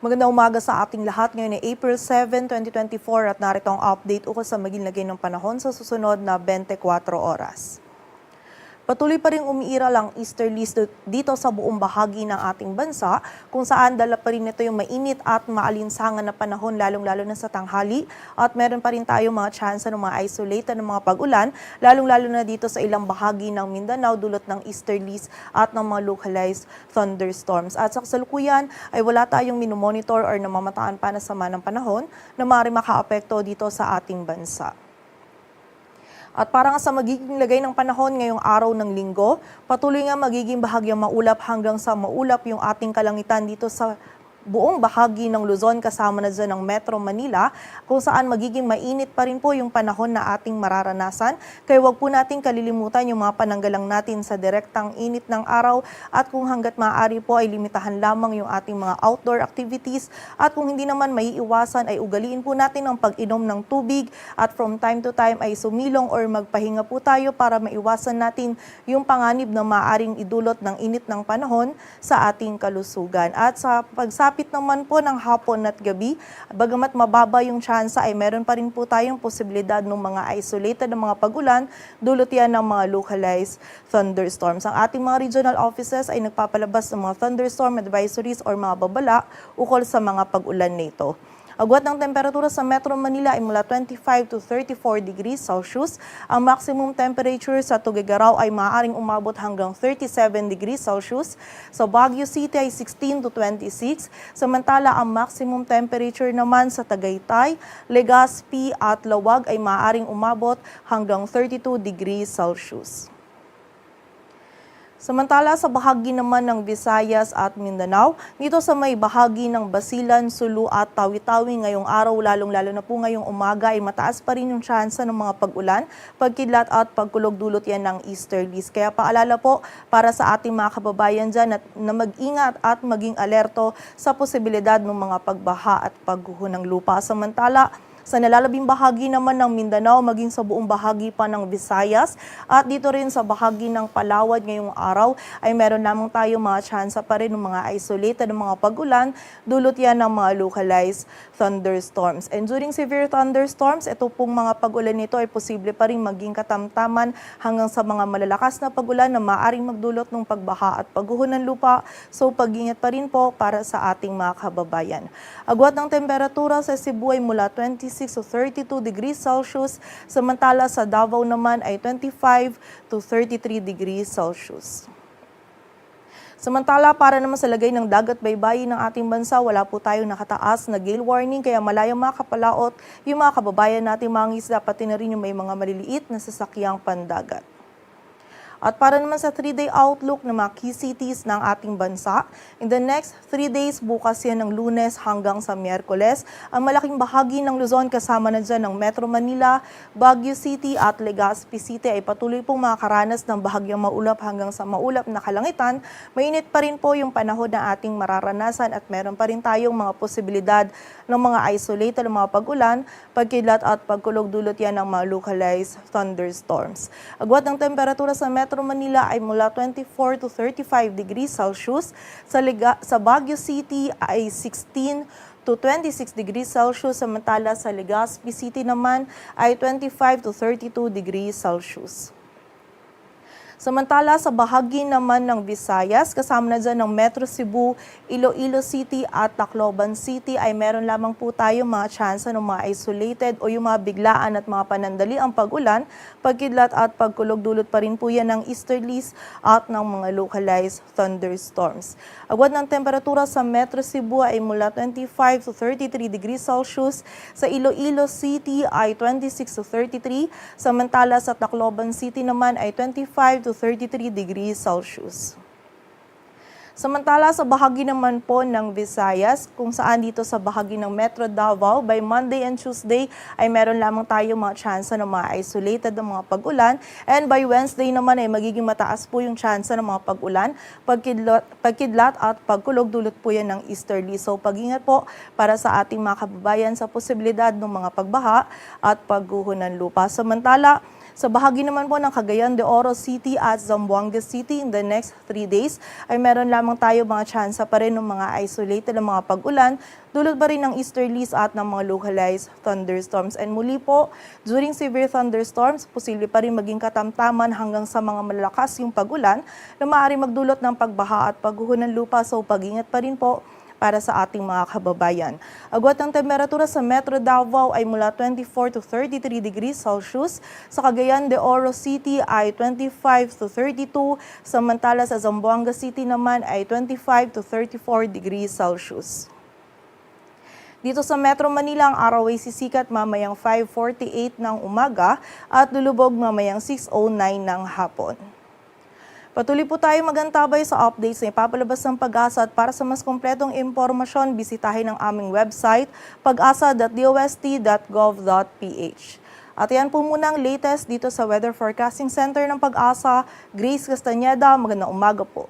Magandang umaga sa ating lahat. Ngayon ay April 7, 2024 at narito ang update ukol sa maging lagay ng panahon sa susunod na 24 oras. Patuloy pa rin umiiral ang easterlies dito sa buong bahagi ng ating bansa kung saan dala pa rin ito yung mainit at maalinsangan na panahon lalong-lalo na sa tanghali at meron pa rin tayong mga tsansa ng mga isolated ng mga pag-ulan lalong-lalo na dito sa ilang bahagi ng Mindanao dulot ng easterlies at ng mga localized thunderstorms. At sa kasalukuyan ay wala tayong minomonitor or namamataan pa na sama ng panahon na maaaring makaapekto dito sa ating bansa. At para nga sa magiging lagay ng panahon ngayong araw ng linggo, patuloy nga magiging bahagyang maulap hanggang sa maulap yung ating kalangitan dito sa buong bahagi ng Luzon kasama na dyan ng Metro Manila kung saan magiging mainit pa rin po yung panahon na ating mararanasan. Kaya wag po nating kalilimutan yung mga pananggalang natin sa direktang init ng araw at kung hanggat maaari po ay limitahan lamang yung ating mga outdoor activities at kung hindi naman maiiwasan ay ugaliin po natin ang pag-inom ng tubig at from time to time ay sumilong or magpahinga po tayo para maiwasan natin yung panganib na maaaring idulot ng init ng panahon sa ating kalusugan. At sa pagsapit naman po ng hapon at gabi, bagamat mababa yung tsansa ay meron pa rin po tayong posibilidad ng mga isolated na mga pag-ulan, dulot yan ng mga localized thunderstorms. Ang ating mga regional offices ay nagpapalabas ng mga thunderstorm advisories or mga babala ukol sa mga pag-ulan nito. Agwat ng temperatura sa Metro Manila ay mula 25 to 34 degrees Celsius. Ang maximum temperature sa Tuguegarao ay maaaring umabot hanggang 37 degrees Celsius. Sa Baguio City ay 16 to 26. Samantala, ang maximum temperature naman sa Tagaytay, Legazpi at Lawag ay maaaring umabot hanggang 32 degrees Celsius. Samantala sa bahagi naman ng Visayas at Mindanao, dito sa may bahagi ng Basilan, Sulu at Tawi-Tawi ngayong araw, lalong-lalo na po ngayong umaga ay mataas pa rin yung tsansa ng mga pag-ulan, pagkidlat at pagkulog dulot yan ng easterlies. Kaya paalala po para sa ating mga kababayan dyan na mag-ingat at maging alerto sa posibilidad ng mga pagbaha at pagguho ng lupa. Samantala, sa nalalabing bahagi naman ng Mindanao, maging sa buong bahagi pa ng Visayas at dito rin sa bahagi ng Palawan ngayong araw ay meron lamang tayo mga tsansa pa rin ng mga isolated ng mga pag-ulan, dulot yan ng mga localized thunderstorms. And during severe thunderstorms, ito pong mga pag-ulan nito ay posible pa rin maging katamtaman hanggang sa mga malalakas na pag-ulan na maaaring magdulot ng pagbaha at pagguho ng lupa. So pag-ingat pa rin po para sa ating mga kababayan. Agwat ng temperatura sa Cebu ay mula 26 to 32 degrees Celsius, samantala sa Davao naman ay 25 to 33 degrees Celsius. Samantala, para naman sa lagay ng dagat baybayin ng ating bansa, wala po tayong nakataas na gale warning kaya malayang makapalaot yung mga kababayan nating mga isda pati na rin yung may mga maliliit na sasakyang pandagat. At para naman sa 3-day outlook ng mga key cities ng ating bansa, in the next 3 days, bukas yan ng Lunes hanggang sa Miyerkules, ang malaking bahagi ng Luzon kasama na dyan ng Metro Manila, Baguio City at Legazpi City ay patuloy pong makakaranas ng bahagyang maulap hanggang sa maulap na kalangitan. Mainit pa rin po yung panahon na ating mararanasan at meron pa rin tayong mga posibilidad ng mga isolated ng mga pag-ulan, pagkidlat at pagkulog dulot yan ng mga localized thunderstorms. Agwat ng temperatura sa Metro Manila ay mula 24 to 35 degrees Celsius. Sa Baguio City ay 16 to 26 degrees Celsius. Samantala sa Legazpi City naman ay 25 to 32 degrees Celsius. Samantala sa bahagi naman ng Visayas, kasama na dyan ng Metro Cebu, Iloilo City at Tacloban City ay meron lamang po tayo mga tsansa ng mga isolated o yung mga biglaan at mga panandali ang pag-ulan, pagkidlat at pagkulog dulot pa rin po yan ng easterlies at ng mga localized thunderstorms. Agwat ng temperatura sa Metro Cebu ay mula 25 to 33 degrees Celsius, sa Iloilo City ay 26 to 33, samantala sa Tacloban City naman ay 25 to 33 degrees Celsius. Samantala sa bahagi naman po ng Visayas, kung saan dito sa bahagi ng Metro Davao, by Monday and Tuesday ay meron lamang tayo mga tsansa ng mga isolated ng mga pag-ulan. And by Wednesday naman ay magiging mataas po yung tsansa ng mga pag-ulan, pagkidlat at pagkulog dulot po yan ng easterly. So pag-ingat po para sa ating mga kababayan sa posibilidad ng mga pagbaha at pagguho ng lupa. Samantala, Sa bahagi naman po ng Cagayan de Oro City at Zamboanga City in the next 3 days ay meron lamang tayo mga tsansa pa rin ng mga isolated na mga pag-ulan, dulot pa rin ng easterlies at ng mga localized thunderstorms. And muli po, during severe thunderstorms, posible pa rin maging katamtaman hanggang sa mga malalakas yung pag-ulan na maaaring magdulot ng pagbaha at pagguho ng lupa. So pag-ingat pa rin po para sa ating mga kababayan. Agwat ng temperatura sa Metro Davao ay mula 24 to 33 degrees Celsius. Sa Cagayan de Oro City ay 25 to 32. Samantala sa Zamboanga City naman ay 25 to 34 degrees Celsius. Dito sa Metro Manila, ang araw ay sisikat mamayang 5:48 ng umaga at lulubog mamayang 6:09 ng hapon. Patuloy po tayo magantabay sa updates na ipapalabas ng Pag-asa at para sa mas kompletong impormasyon, bisitahin ang aming website pag-asa.dost.gov.ph. At yan po muna ang latest dito sa Weather Forecasting Center ng Pag-asa. Grace Castañeda, magandang umaga po.